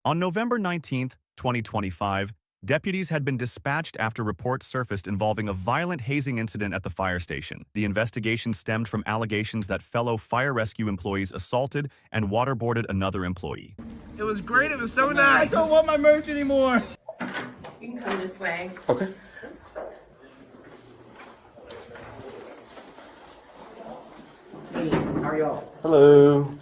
On November 19, 2025, deputies had been dispatched after reports surfaced involving a violent hazing incident at the fire station. The investigation stemmed from allegations that fellow fire rescue employees assaulted and waterboarded another employee. It was great. It was so nice. I don't want my merch anymore. You can come this way. Okay. Hey, how are y'all? Hello.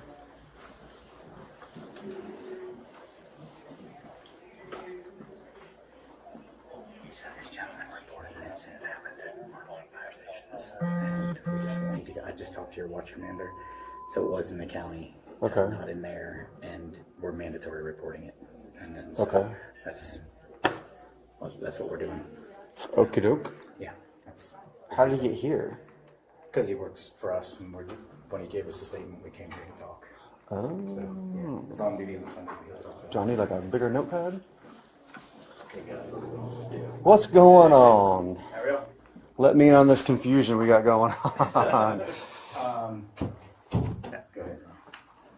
I just talked to your watch commander, so it was in the county, Okay. not in there, and we're mandatory reporting it. And then so Okay. that's what we're doing. Okie doke. Yeah, that's How did he get here? because he works for us, and when he gave us the statement, we came here to talk. Oh. So yeah, it's on duty and it's on duty. Do I need like a bigger notepad? What's going on? There we go. Let me in on this confusion we got going on. Yeah, go ahead.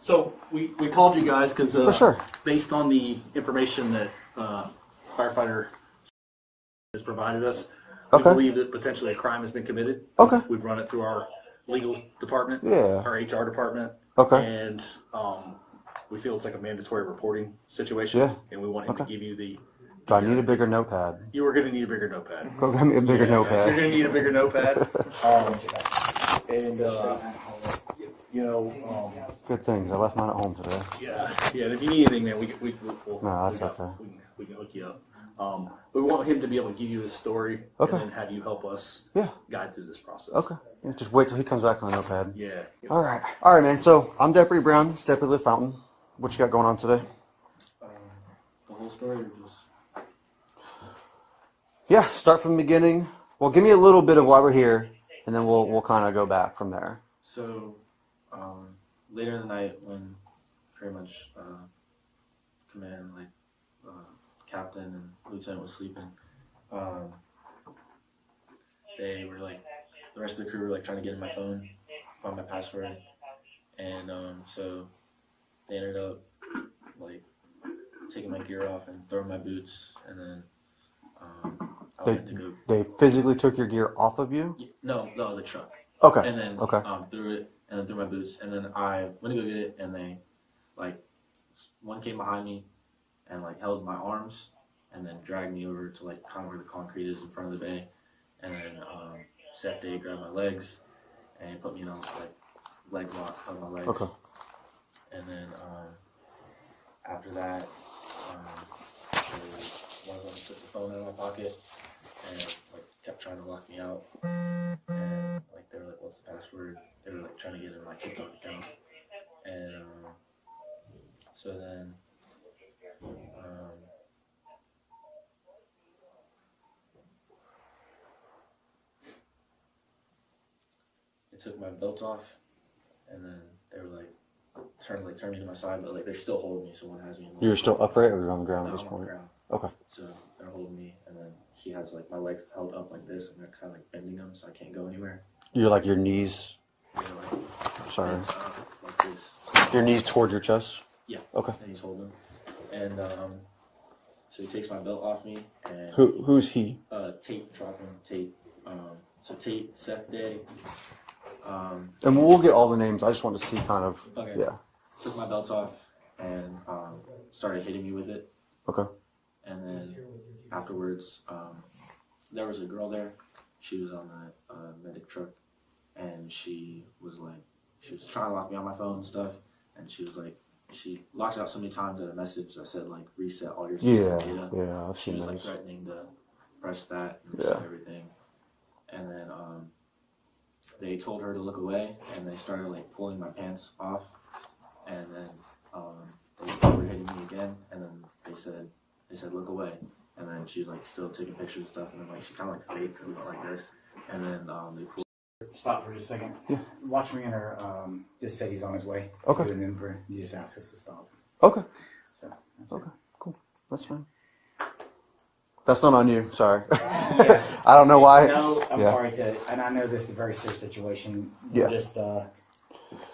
So we called you guys because For sure. based on the information that firefighter has provided us, we Okay. believe that potentially a crime has been committed. Okay. We've run it through our legal department, Yeah. our HR department, Okay. and we feel it's like a mandatory reporting situation. Yeah. And we want him to Okay. give you the. Do I need a bigger notepad? You were going to need a bigger notepad. Go get me a bigger You're notepad. going to need a bigger notepad. And Good things. I left mine at home today. yeah. And if you need anything, man, we'll No, that's okay. We can hook you up. But we want him to be able to give you the story Okay. and then have you help us Yeah. guide through this process. Okay. Yeah, just wait till he comes back on the notepad. Yeah. All right. All right, man. So I'm Deputy Brown. It's Deputy Liv Fountain. What you got going on today? The whole story, or just Yeah. Start from the beginning. Well, give me a little bit of why we're here, and then we'll kind of go back from there. So, later in the night, when pretty much command, like captain and lieutenant was sleeping, they were like, the rest of the crew were like trying to get in my phone, find my password, and so they ended up like taking my gear off and throwing my boots, and then I went to go. They physically took your gear off of you? No, the truck. Okay. And then Okay. threw it, and then threw my boots, and then I went to go get it, and they, like, one came behind me, and like held my arms, and then dragged me over to like kind of where the concrete is in front of the bay, and then Seth grabbed my legs, and he put me in a like leg lock on my legs. Okay. And then after that, one of them took the phone out of my pocket and like kept trying to lock me out. And like they were like, "What's the password?" They were like trying to get in my TikTok account. And so then they took my belt off, and then they were like trying me to my side, but like they're still holding me. Someone has me. You're still upright, or you're on the ground No, at this I'm on the point? ground. Okay. So they're holding me, and then he has like my legs held up like this, and they're kind of like bending them, so I can't go anywhere. You're like your knees. They're like Sorry. bent up like this. Your knees towards your chest. Yeah. Okay. And he's holding them, and so he takes my belt off me, and Who's he? Tate dropping Tate. So Tate, Seth Day. And we'll get all the names. I just want to see kind of. Okay. Yeah. Took my belt off and started hitting me with it. Okay. And then afterwards, there was a girl there. She was on the medic truck, and she was trying to lock me on my phone and stuff. And she was like, she locked it out so many times that a message that said like reset all your system data. Yeah, I've She seen was like those. threatening to press that and reset everything. And then they told her to look away, and they started like pulling my pants off. And then they were hitting me again, and then they said look away, and then she was like still taking pictures and stuff, and then like she kind of like faked and went like this, and then they pulled. Stop for just a second. Yeah. Watch me enter. Just said he's on his way. Okay. Do an Uber. You just ask us to stop. Okay. So. That's Okay. it. Cool. That's fine. That's not on you. Sorry. Yeah. I don't know why. No, I'm Yeah. sorry and I know this is a very serious situation. Yeah. Just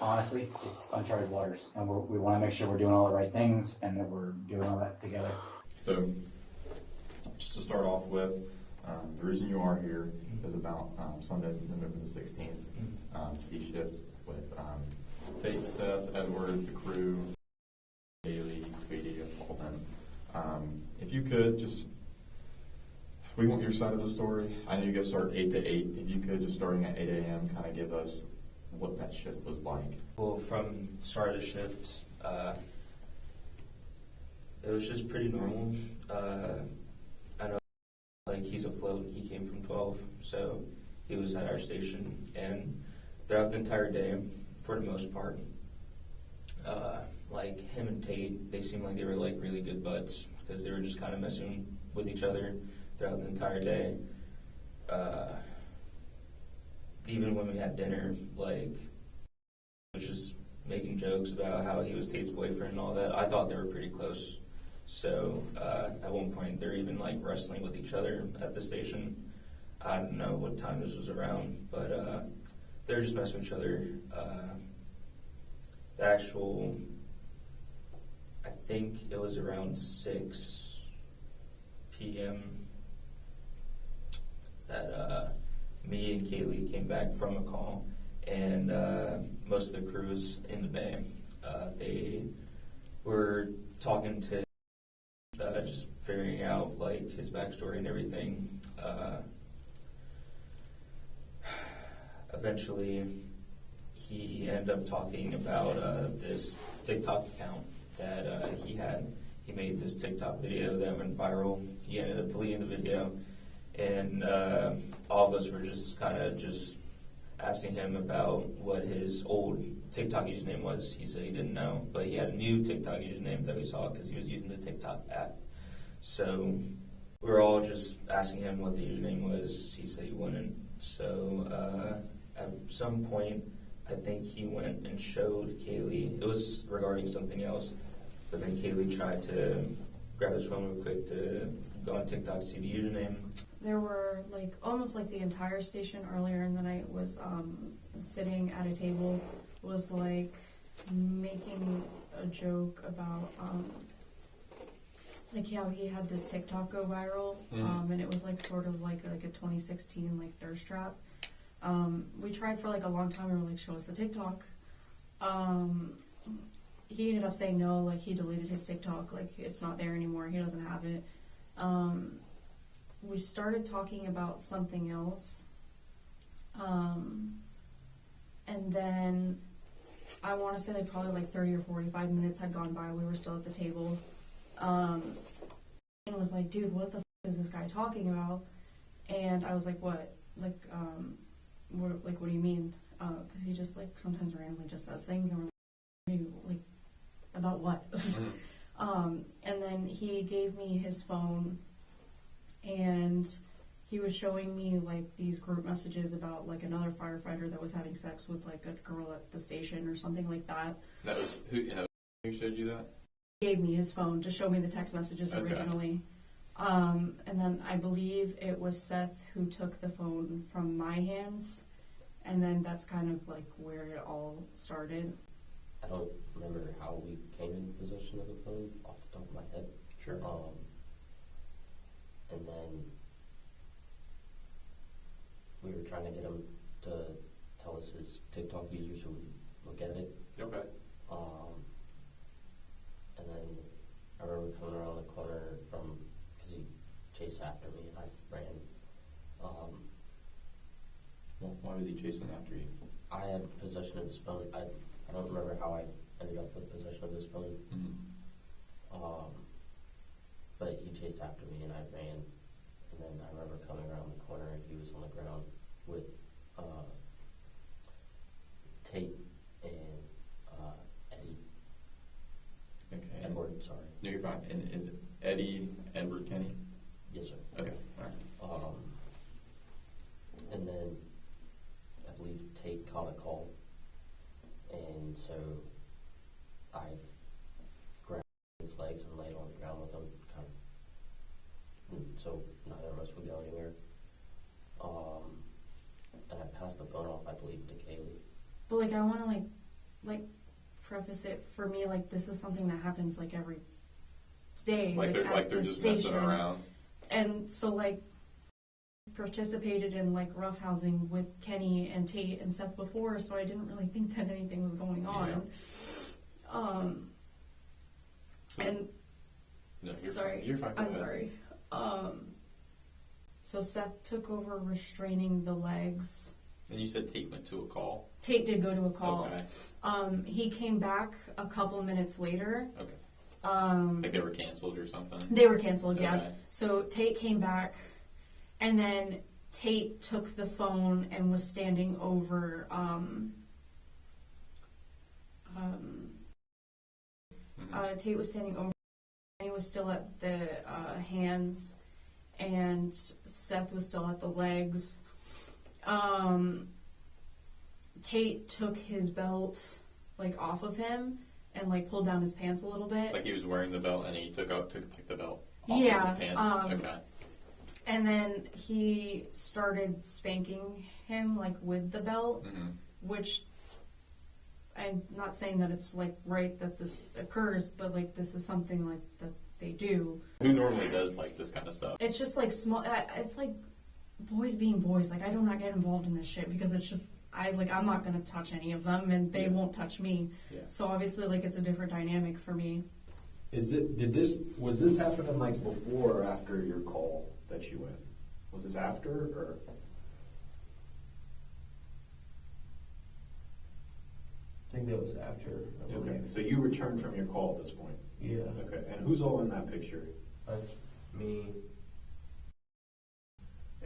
honestly, it's uncharted waters, and we want to make sure we're doing all the right things and that we're doing all that together. So, just to start off with, the reason you are here is about Sunday, November the 16th, C shift with Tate, Seth, Edward, the crew, Haley, Tweety, Alden. If you could just, we want your side of the story. I know you guys start 8 to 8. If you could, just starting at 8 a.m., kind of give us what that shift was like. Well, from start of the shift, it was just pretty normal. I know, like, he's afloat. He came from 12, so he was at our station. And throughout the entire day, for the most part, like, him and Tate, they seemed like they were, like, really good buds because they were just kind of messing with each other throughout the entire day. Even when we had dinner, like, was just making jokes about how he was Tate's boyfriend and all that. I thought they were pretty close. So at one point, they're even, like, wrestling with each other at the station. I don't know what time this was around, but they were just messing with each other. The actual, I think it was around 6 p.m. that me and Kaylee came back from a call, and most of the crew was in the bay. They were talking to, just figuring out, like, his backstory and everything. Eventually, he ended up talking about this TikTok account that he had. He made this TikTok video that went viral. He ended up deleting the video, and all of us were just kind of just asking him about what his old TikTok username was. He said he didn't know, but he had a new TikTok username that we saw because he was using the TikTok app. So we were all just asking him what the username was. He said he wouldn't. So at some point, I think he went and showed Kaylee. It was regarding something else, but then Kaylee tried to grab his phone real quick to go on TikTok to see the username. There were, like, almost like the entire station earlier in the night was sitting at a table, was, like, making a joke about like how he had this TikTok go viral, and it was, like, sort of like a 2016, like, thirst trap. We tried for, like, a long time. We were like, show us the TikTok. He ended up saying no, like, he deleted his TikTok, like, it's not there anymore, he doesn't have it. We started talking about something else, and then I want to say like probably like 30 or 45 minutes had gone by. We were still at the table, and was like, dude, what the f is this guy talking about? And I was like, what? Like, what do you mean? Because he just, like, sometimes randomly just says things, and we're like, about what? And then he gave me his phone, and he was showing me, like, these group messages about, like, another firefighter that was having sex with, like, a girl at the station or something like that. That was who showed you that? He gave me his phone to show me the text messages originally. And then I believe it was Seth who took the phone from my hands, and then that's kind of, like, where it all started. I don't remember how we came in possession of the phone off the top of my head. Sure. And then we were trying to get him to tell us his TikTok user so we could look at it. Okay. And then I remember coming around the corner because he chased after me and I ran. Why was he chasing after you? I had possession of his phone. I don't remember how I ended up with possession of his phone. But he chased after me and I ran. And then I remember coming around the corner and he was on the ground with Tate and Eddie. Okay. Edward, sorry. No, you're fine. And is it Eddie, Edward, Kenny? Yes, sir. Okay. All right. And then I believe Tate caught a call. And so I grabbed his legs and laid on the ground with him, kind of, so neither of us would go anywhere. And I passed the phone off, I believe, to Kaylee. But, like, I want to, like, like preface it for me like this is something that happens like every day, Like they're at the just station. messing around. And so like participated in like roughhousing with Kenny and Tate and Seth before, so I didn't really think that anything was going on. And No, you're sorry, fine. You're fine. I'm sorry. So Seth took over restraining the legs. And you said Tate went to a call. Tate did go to a call. Okay. He came back a couple minutes later. Okay. Like they were canceled or something? They were canceled, yeah. Okay. So Tate came back, and then Tate took the phone and was standing over Tate was standing over, and he was still at the hands, and Seth was still at the legs. Tate took his belt like off of him and like pulled down his pants a little bit. Like he was wearing the belt and he took the belt off Yeah, of his pants. Okay. And then he started spanking him like with the belt, which I'm not saying that it's like right that this occurs, but like this is something like that they do. Who normally does like this kind of stuff? It's just like small. It's like boys being boys. Like I do not get involved in this shit because it's just I'm not gonna touch any of them and they won't touch me. Yeah. So obviously like it's a different dynamic for me. Was this happening like before or after your call that you went? Was this after or? I think that was after. Okay, so you returned from your call at this point? Yeah. Okay, and who's all in that picture? That's me,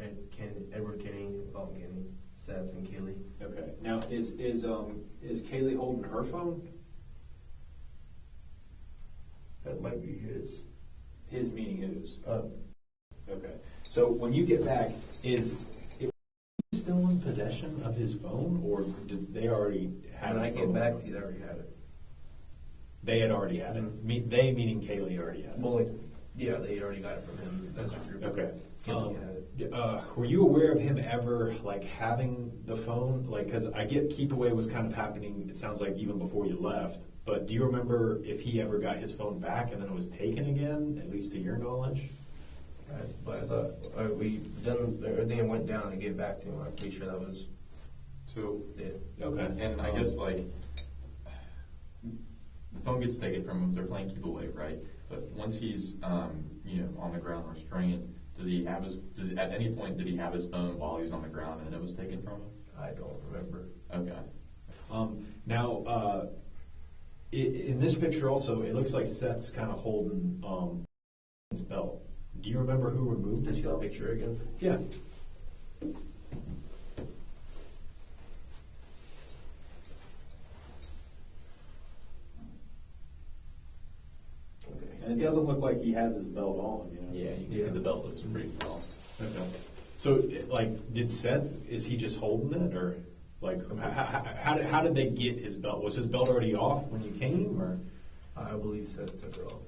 and Edward Kenny, Dalton Kenny, Seth, and Kaylee. Okay, now is Kaylee holding her phone? That might be his. His meaning whose? Okay, so when you get back, is he still in possession of his phone, or did they already have When I his get phone? back, he'd already had it. They had already had it. They meaning Kaylee already had it. Well, like, yeah, they already got it from him. That's a group. Okay. Kaylee had it. Were you aware of him ever like having the phone? Like, because I get keep away was kind of happening. It sounds like even before you left. But do you remember if he ever got his phone back and then it was taken again? At least to your knowledge. But I thought we done everything that went down and gave back to him. I'm pretty sure that was So it. okay, and I guess like the phone gets taken from him. They're playing keep away, right? But once he's on the ground restrained, at any point did he have his phone while he was on the ground and it was taken from him? I don't remember. Okay. Now, in this picture also, it looks like Seth's kind of holding his belt. Do you remember who removed his Just got a belt? picture again. Yeah. Okay. And it doesn't look like he has his belt on. Yeah, you can see the belt looks pretty tall. Okay. So, like, did Seth? Is he just holding it, or like, how did they get his belt? Was his belt already off when you came, or? I believe Seth took it off.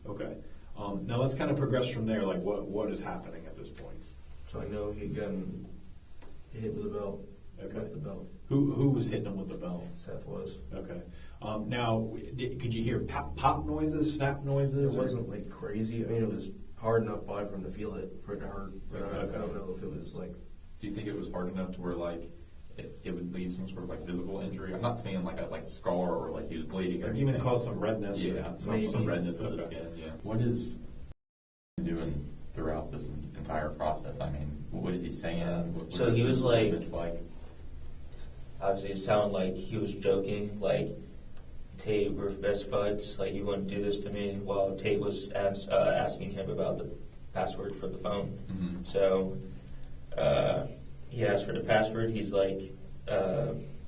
Okay. Now let's kind of progress from there. Like, what is happening at this point? So I know he got hit with a belt. Okay. With the belt. Who was hitting him with the belt? Seth was. Okay. Now, could you hear pop noises, snap noises? It wasn't like crazy. I mean, it was hard enough probably for him to feel it, for it to hurt. But I don't know if it was like. Do you think it was hard enough to where like it would leave some sort of like visible injury? I'm not saying like a scar or like he was bleeding or Or anything. even cause some redness? Yeah, some redness of the skin. Yeah. What is he doing throughout this entire process? I mean, what is he saying? So he was like, it's like. Obviously, it sounded like he was joking, like, Tate, we're best buds, like, you wouldn't do this to me, while Tate was asking him about the password for the phone. Mm-hmm. So he asked for the password. He's like,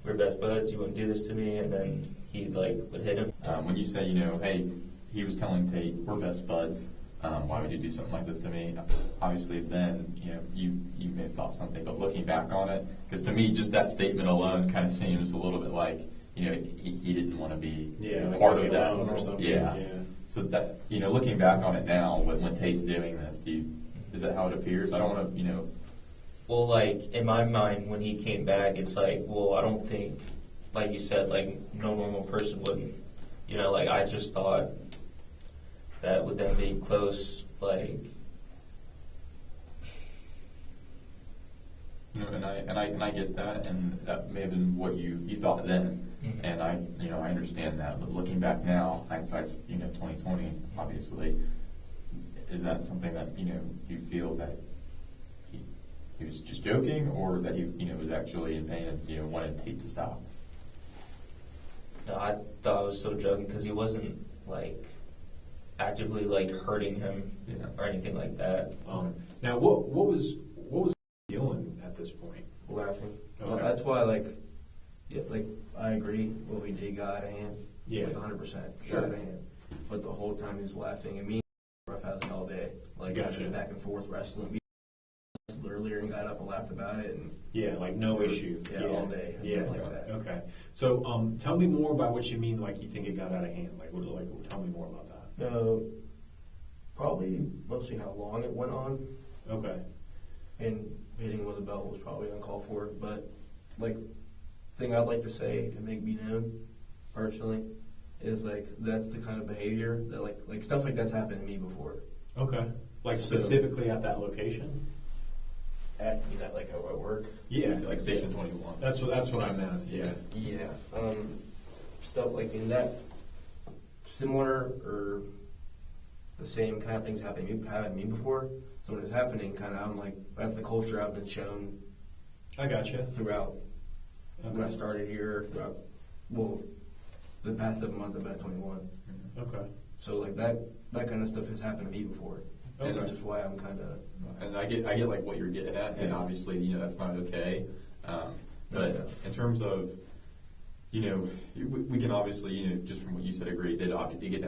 we're best buds, you wouldn't do this to me, and then he like would hit him. When you say, hey, he was telling Tate, we're best buds, why would you do something like this to me? Obviously then, you may have thought something, but looking back on it, because to me, just that statement alone kind of seems a little bit like, he didn't want to be part of that. Or something. Yeah. So that, looking back on it now, when Tate's doing this, is that how it appears? I don't want to, Well, like, in my mind, when he came back, it's like, well, I don't think like you said, like no normal person would, you know, like I just thought that with them being close, like. You know, and I get that, and that may have been what you thought then, and I understand that. But looking back now, hindsight's 2020. Obviously, is that something that you feel that he was just joking, or that he was actually in pain and wanted Tate to stop? No, I thought I was still joking because he wasn't like actively like hurting him or anything like that. Now, what was doing at this point? Laughing. Okay. Well, that's why, I agree. What we did got out of hand. Yeah. 100%. Sure. Got out of hand. But the whole time he was laughing. And me and Firehouse all day. Gotcha. Just back and forth wrestling. We wrestled earlier and got up and laughed about it. And no issue. all day. Yeah. Like that. Okay. So, tell me more about what you mean. Like you think it got out of hand. Tell me more about that. Probably mostly how long it went on. Okay. And hitting with a belt was probably uncalled for. But thing I'd like to say and make me known personally is that's the kind of behavior that like stuff like that's happened to me before. Okay. Specifically at that location? At work. Yeah. Like Station 21. That's what I meant. Yeah. Yeah. Stuff like in that similar or the same kind of things happened to me before. So when it's happening, I'm like, that's the culture I've been shown. I gotcha. Throughout when I started here, throughout the past 7 months I've been at 21. Okay. So that kind of stuff has happened to me before. Okay. Which is why I'm kind of. And I get like what you're getting at, and obviously that's not okay. But in terms of we can obviously just from what you said agree that it did get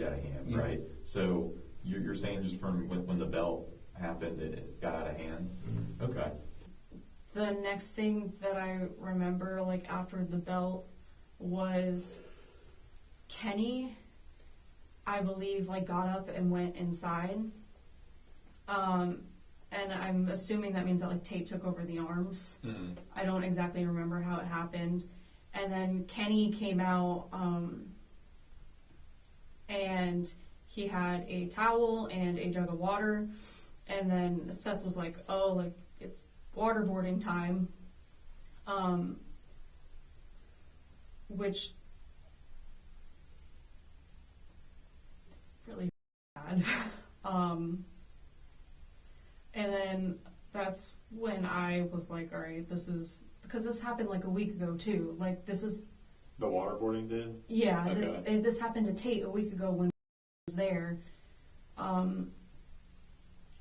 out of hand, right? So you're saying just from when the belt happened it got out of hand. Mm-hmm. Okay. The next thing that I remember, after the belt, was Kenny, I believe, got up and went inside. And I'm assuming that means that, Tate took over the arms. Mm-hmm. I don't exactly remember how it happened. And then Kenny came out, and he had a towel and a jug of water. And then Seth was like, it's waterboarding time, which is really bad. And then that's when I was like, all right, because this happened a week ago too. This is the waterboarding did. Yeah, okay. This happened to Tate a week ago when I was there, and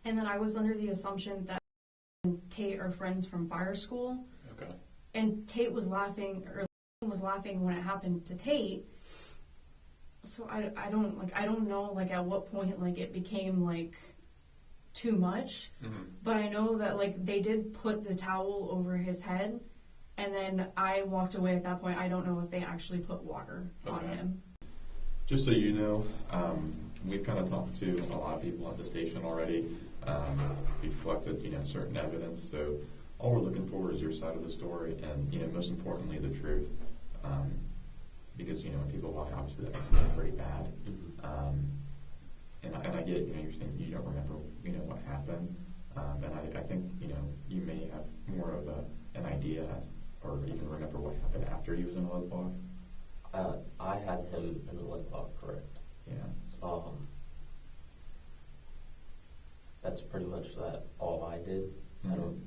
then I was under the assumption that Tate are friends from fire school. Okay. And Tate was laughing, or was laughing when it happened to Tate. So I don't know at what point it became too much. Mm-hmm. But I know that they did put the towel over his head, and then I walked away at that point. I don't know if they actually put water on him. Just so you know, we've kind of talked to a lot of people at the station already. We've collected, certain evidence. So all we're looking for is your side of the story, and most importantly, the truth. Because when people lie, obviously that makes them pretty bad. And I get, you're saying you don't remember, what happened. And I think, you may have more of an idea or even remember what happened after he was in a lead block. I had him in the lead block, correct. Yeah. That's pretty much all I did. Mm-hmm. I don't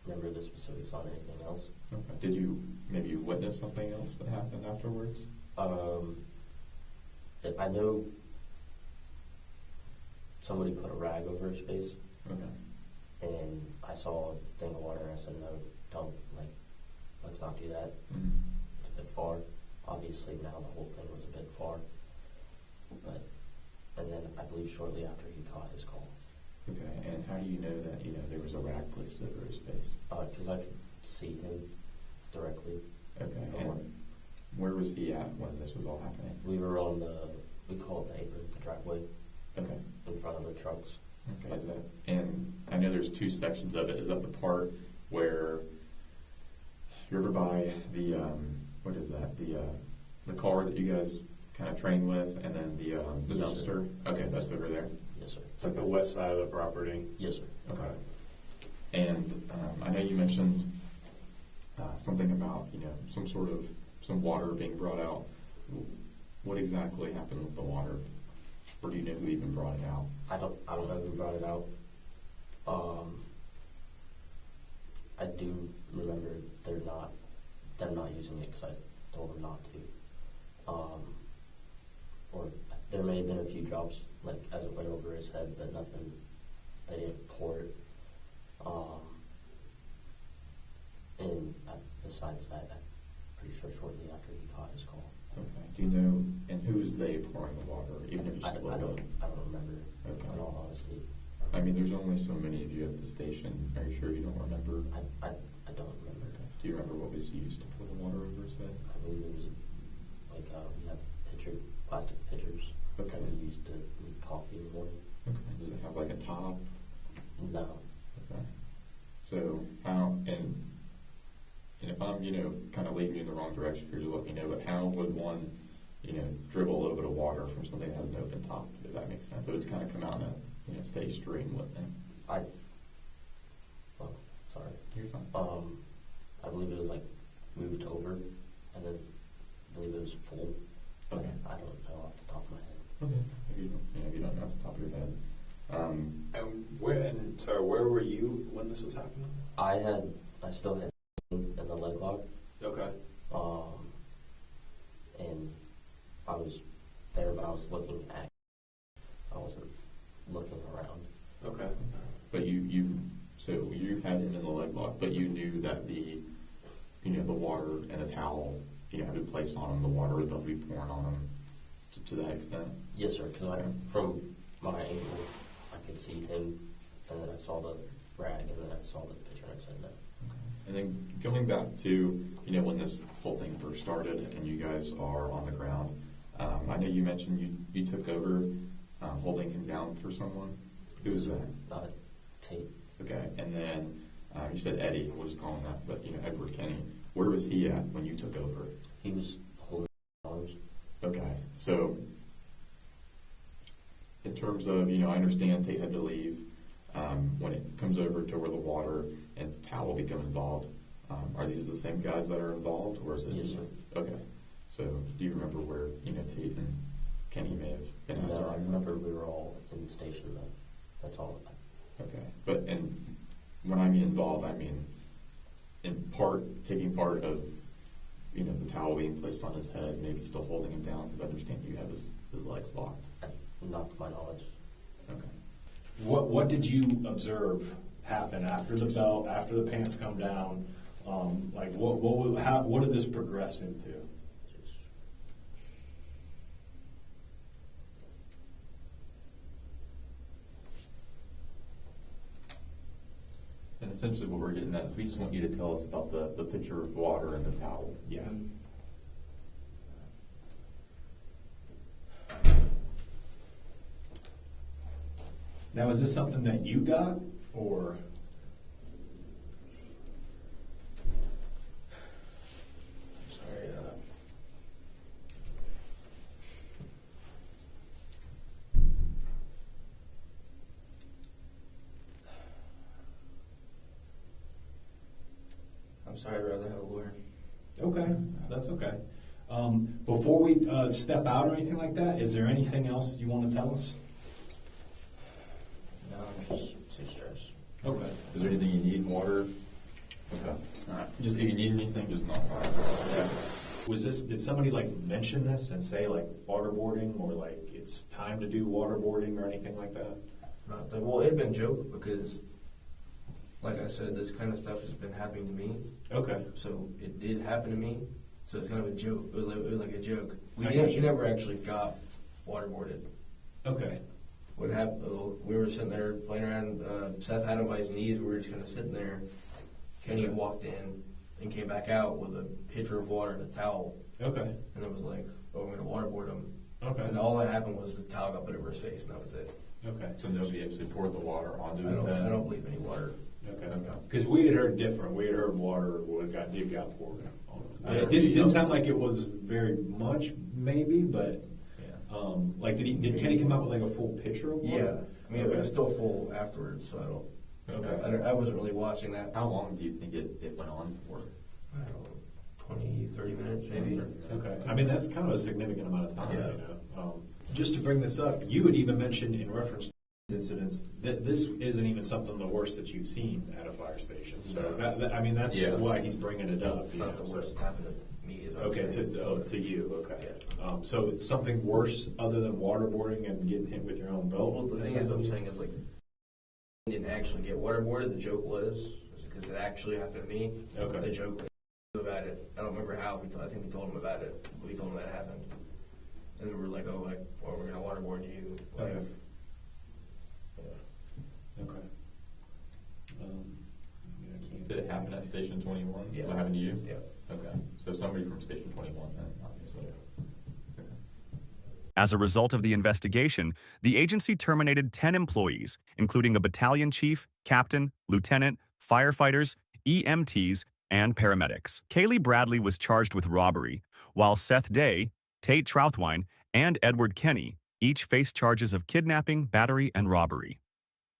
remember the specifics on anything else. Okay. Did you maybe witness something else that happened afterwards? I know somebody put a rag over his face. Okay. And I saw a thing of water and I said, no, don't, let's not do that. Mm-hmm. It's a bit far. Obviously now the whole thing was a bit far. And then I believe shortly after he caught his call. Okay, and how do you know that, there was a rag placed over his face? Because I could see him directly. Okay, and where was he at when this was all happening? We were on we call it the apron, the driveway. Okay. In front of the trucks. Okay, and I know there's two sections of it. Is that the part where you're over by the what is that? The car that you guys kind of train with, and then the Yes, dumpster. sir. Okay, that's over there. Yes, sir. It's like the west side of the property. Yes, sir. Okay. And I know you mentioned something about some water being brought out. What exactly happened with the water? Or do you know who even brought it out? I don't know who brought it out. I do remember they're not using it because I told them not to. Or there may have been a few drops like as it went over his head, but nothing. They didn't pour it. And besides that, I'm pretty sure shortly after he caught his call. Okay. Do you know, and who is they pouring the water, even if it's I just a little don't bit? remember. Okay. In all honesty, I mean, there's only so many of you at the station. Are you sure you don't remember? I don't remember. Do you remember what was used to pour the water over his head? I believe it was like we have plastic pitchers Okay. that we used to make coffee in the morning. Okay. Does it have like a top? No. Okay. So how, and if I'm, kind of leading you in the wrong direction here, just let me know, but how would one, dribble a little bit of water from something that has an open top, if that makes sense? It would kind of come out in a, steady stream, wouldn't it? Sorry. You're fine. I believe it was like moved over, and then I believe it was full. Okay. I don't know off the top of my head. Okay. If you don't know off the top of your head. Where were you when this was happening? I still had in the leg lock. Okay. And I was there, but I was looking at. I wasn't looking around. Okay. But so you had him in the leg lock, but you knew that the water and the towel, had been placed on him. The water would be pouring on him to that extent. Yes, sir. Because from my angle, I could see him, and then I saw the rag, and then I saw the picture, and I said no. Okay. And then going back to when this whole thing first started, and you guys are on the ground. I know you mentioned you took over holding him down for someone. Who was that? Tate. Okay, and then you said Eddie. We'll just call him that, but Edward Kenny. Where was he at when you took over? He was holding arms. Okay, so in terms of I understand Tate had to leave. When it comes over to where the water and towel become involved, are these the same guys that are involved, or is it? Yes, sir. Okay, so do you remember where Tate and Kenny may have been? No, I remember we were all in the station though. That's all. Okay, and when I mean involved, I mean taking part of the towel being placed on his head, maybe still holding him down, because I understand you have his legs locked. Not to my knowledge. Okay. What did you observe happen after the belt, after the pants come down? What did this progress into? And essentially what we're getting at is we just want you to tell us about the pitcher of water and the towel. Yeah. Now, is this something that you got, or? Sorry. I'm sorry, I'd rather have a lawyer. Okay, that's okay. Before we step out or anything like that, is there anything else you want to tell us? No, I'm just too stressed. Okay. Is there anything you need? Water? Okay. All right. Just if you need anything, just knock. Yeah. Did somebody mention this and say waterboarding, or it's time to do waterboarding or anything like that? Well, it had been a joke because, like I said, this kind of stuff has been happening to me. Okay. So it did happen to me. So it's kind of a joke. It was like a joke. He never actually got waterboarded. Okay. What happened? We were sitting there playing around. Seth had him by his knees. We were just kind of sitting there. Kenny walked in and came back out with a pitcher of water and a towel. Okay. And it was like, oh, we're going to waterboard him. Okay. And all that happened was the towel got put over his face, and that was it. Okay. So nobody actually poured the water onto his head? I don't believe any water Okay. Because we had heard different. We had heard water got poured on it. It didn't sound like it was very much, maybe, but like did Kenny come out with like a full picture of water? Yeah. I mean, it was still full afterwards, so I don't. Okay. I wasn't really watching that. How long do you think it went on for? I don't know, 20, 30 minutes maybe. Okay. I mean, that's kind of a significant amount of time. Yeah. You know? Just to bring this up, you had even mentioned in reference to incidents that this isn't even something the worst that you've seen at a fire station. So I mean, that's why he's bringing it up. It's not the worst that's happened to me. Okay, to you. Okay. Yeah. So it's something worse other than waterboarding and getting hit with your own belt. Well, the thing I'm saying is like, I didn't actually get waterboarded. The joke was because it actually happened to me. Okay. The joke about it. I don't remember how. I think we told him about it. We told him that happened, and we were like, "Oh, like, well, we're gonna waterboard you." Like, okay. Okay. Did it happen at Station 21? Yeah. What happened to you? Yeah. Okay. So somebody from Station 21 then, obviously. Okay. As a result of the investigation, the agency terminated 10 employees, including a battalion chief, captain, lieutenant, firefighters, EMTs, and paramedics. Kaylee Bradley was charged with robbery, while Seth Day, Tate Trouthwine, and Edward Kenny each faced charges of kidnapping, battery, and robbery.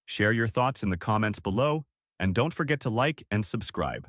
Share your thoughts in the comments below, and don't forget to like and subscribe.